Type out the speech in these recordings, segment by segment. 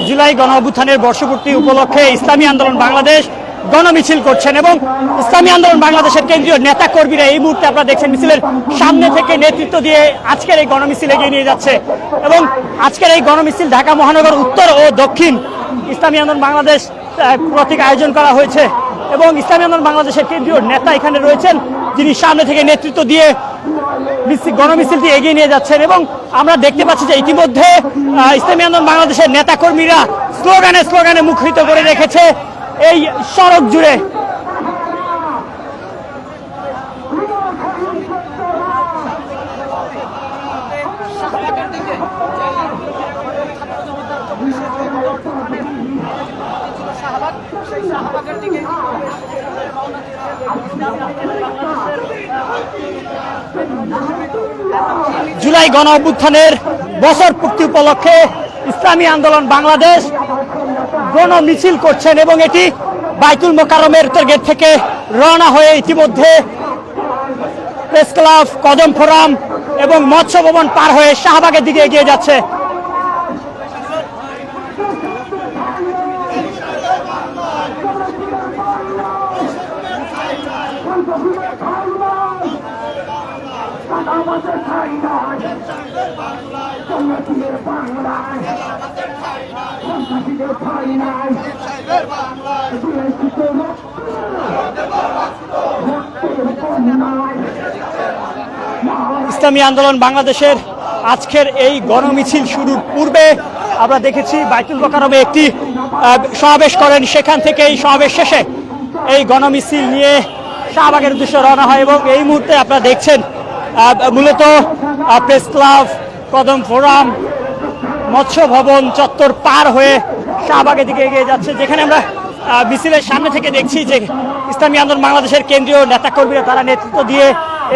জুলাই গণ অভ্যুত্থানের বর্ষপূর্তি উপলক্ষে ইসলামী আন্দোলন বাংলাদেশ গণমিছিল করছেন এবং ইসলামী আন্দোলন বাংলাদেশের কেন্দ্রীয় নেতা কর্মীরা এই মুহূর্তে আপনারা দেখছেন মিছিলের সামনে থেকে নেতৃত্ব দিয়ে আজকের এই গণমিছিল এগিয়ে নিয়ে যাচ্ছে এবং আজকের এই গণমিছিল ঢাকা মহানগর উত্তর ও দক্ষিণ ইসলামী আন্দোলন বাংলাদেশ কর্তৃক আয়োজন করা হয়েছে এবং ইসলামী আন্দোলন বাংলাদেশের কেন্দ্রীয় নেতা এখানে রয়েছেন, যিনি সামনে থেকে নেতৃত্ব দিয়ে গণমিছিলটি এগিয়ে নিয়ে যাচ্ছেন এবং আমরা দেখতে পাচ্ছি যে ইতিমধ্যে ইসলামী আন্দোলন বাংলাদেশের নেতাকর্মীরা স্লোগানে মুখরিত করে রেখেছে এই সড়ক জুড়ে। জুলাই গণ অভ্যুত্থানের বছর পূর্তি উপলক্ষে ইসলামী আন্দোলন বাংলাদেশ গণমিছিল করছেন এবং এটি বাইতুল মোকাররমের উত্তর গেট থেকে রওনা হয়ে ইতিমধ্যে প্রেস ক্লাব, কদম ফোরাম এবং মৎস্য ভবন পার হয়ে শাহবাগের দিকে এগিয়ে যাচ্ছে। ইসলামী আন্দোলন বাংলাদেশের আজকের এই গণমিছিল শুরুর পূর্বে আমরা দেখেছি বাইতুল মোকাররমে একটি সমাবেশ করেন, সেখান থেকে এই সমাবেশ শেষে এই গণমিছিল নিয়ে শাহবাগের উদ্দেশ্যে রওনা হয় এবং এই মুহূর্তে আপনারা দেখছেন মূলত প্রেস ক্লাব, কদম ফোরাম, মৎস্য ভবন চত্বর পার হয়ে শাহবাগের দিকে এগিয়ে যাচ্ছে, যেখানে আমরা মিছিলের সামনে থেকে দেখছি যে ইসলামী আন্দোলন বাংলাদেশের কেন্দ্রীয় নেতাকর্মীরা তারা নেতৃত্ব দিয়ে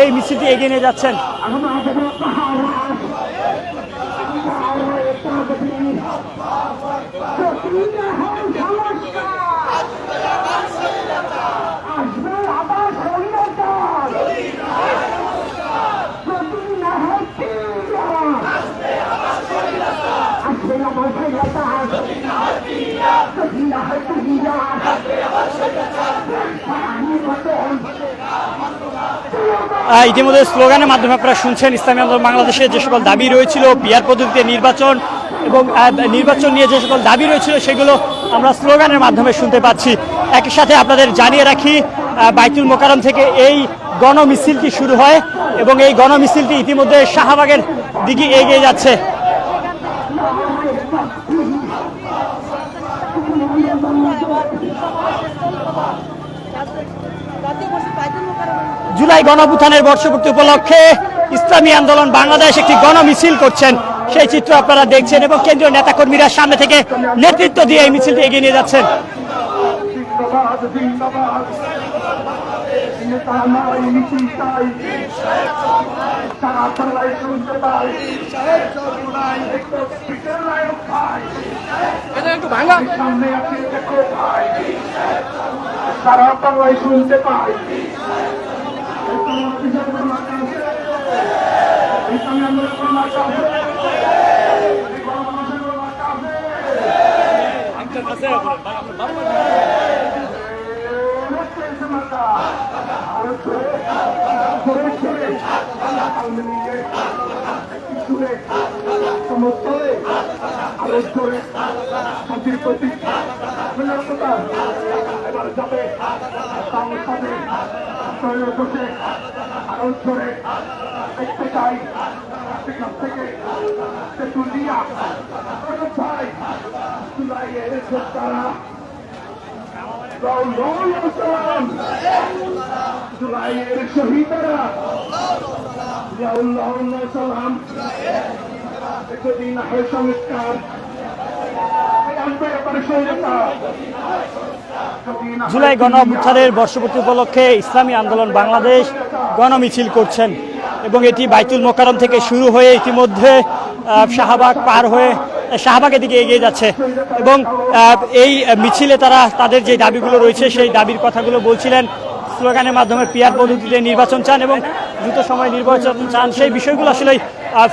এই মিছিলটি এগিয়ে নিয়ে যাচ্ছেন। ইতিমধ্যে স্লোগানের মাধ্যমে আপনারা শুনছেন ইসলামী আন্দোলন বাংলাদেশের যে সকল দাবি রয়েছিল, পিআর পদ্ধতিতে নির্বাচন এবং নির্বাচন নিয়ে যে সকল দাবি রয়েছিল সেগুলো আমরা স্লোগানের মাধ্যমে শুনতে পাচ্ছি। একই সাথে আপনাদের জানিয়ে রাখি বাইতুল মোকাররম থেকে এই গণমিছিলটি শুরু হয় এবং এই গণমিছিলটি ইতিমধ্যে শাহবাগের দিকে এগিয়ে যাচ্ছে। জুলাই গণ অভ্যুত্থানের বর্ষপূর্তি উপলক্ষে ইসলামী আন্দোলন বাংলাদেশ একটি গণমিছিল করছেন, সেই চিত্র আপনারা দেখছেন এবং কেন্দ্রীয় নেতাকর্মীরা সামনে থেকে নেতৃত্ব দিয়ে এই মিছিলটি এগিয়ে নিয়ে যাচ্ছেন। জুলাই গণ অভ্যুত্থানের বর্ষপূর্তি উপলক্ষে ইসলামী আন্দোলন বাংলাদেশ গণমিছিল করছেন এবং এটি বাইতুল মোকাররম থেকে শুরু হয়ে ইতিমধ্যে শাহবাগ পার হয়ে শাহবাগের দিকে এগিয়ে যাচ্ছে এবং এই মিছিলে তারা তাদের যে দাবিগুলো রয়েছে সেই দাবির কথাগুলো বলছিলেন। স্লোগানের মাধ্যমে পিআর পদ্ধতিতে নির্বাচন চান এবং দ্রুত সময় নির্বাচন চান, সেই বিষয়গুলো আসলে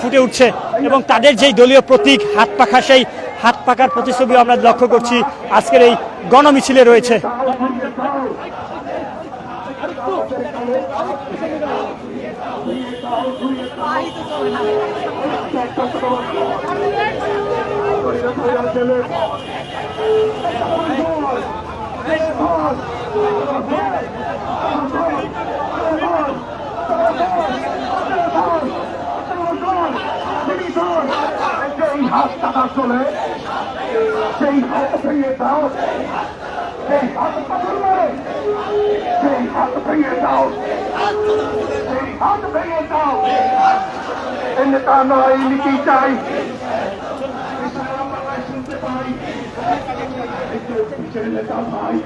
ফুটে উঠছে এবং তাদের যেই দলীয় প্রতীক হাত পাখা, সেই হাত পাকার প্রতিছবিও আমরা লক্ষ্য করছি আজকের এই গণমিছিলে রয়েছে। সেই হাত টাকা চলে সেই হাত ভেঙে দাও, সেই হাত পাথর মারে, সেই হাত ভেঙে দাও, সেই হাত ভেঙে দাও। এ নেতা নয় নীতি চাই, শুনতে পাই নেতা ভাই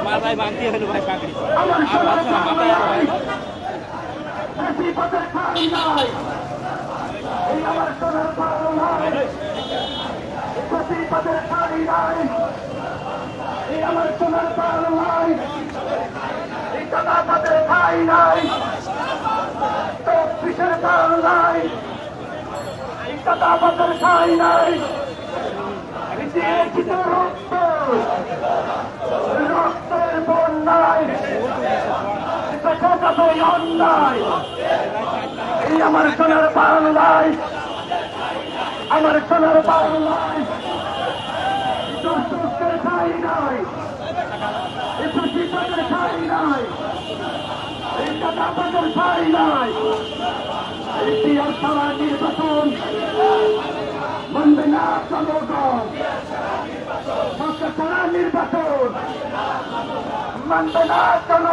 মাথায় ভাঙতে হলো ভাই পাকড়ি আমার সোনার পাল নাই, এই টাকা তাদের ঠাই নাই, চব্বিশের পাল নাই, এই টাকা তাদের ঠাই নাই। রক্তের বন্যায় অন্যায়, এই আমার সোনার পাল নাই, আমার সোনার পাল নাই, দুষ্টের ঠাই নাই, এই ঠাই নাই, এই টাকা তাদের ঠাই নাই। এই বিয়ার ছাড়া নির্বাচন মানবে না জনগণ, ছাড়া নির্বাচন মানবে না জনগণ।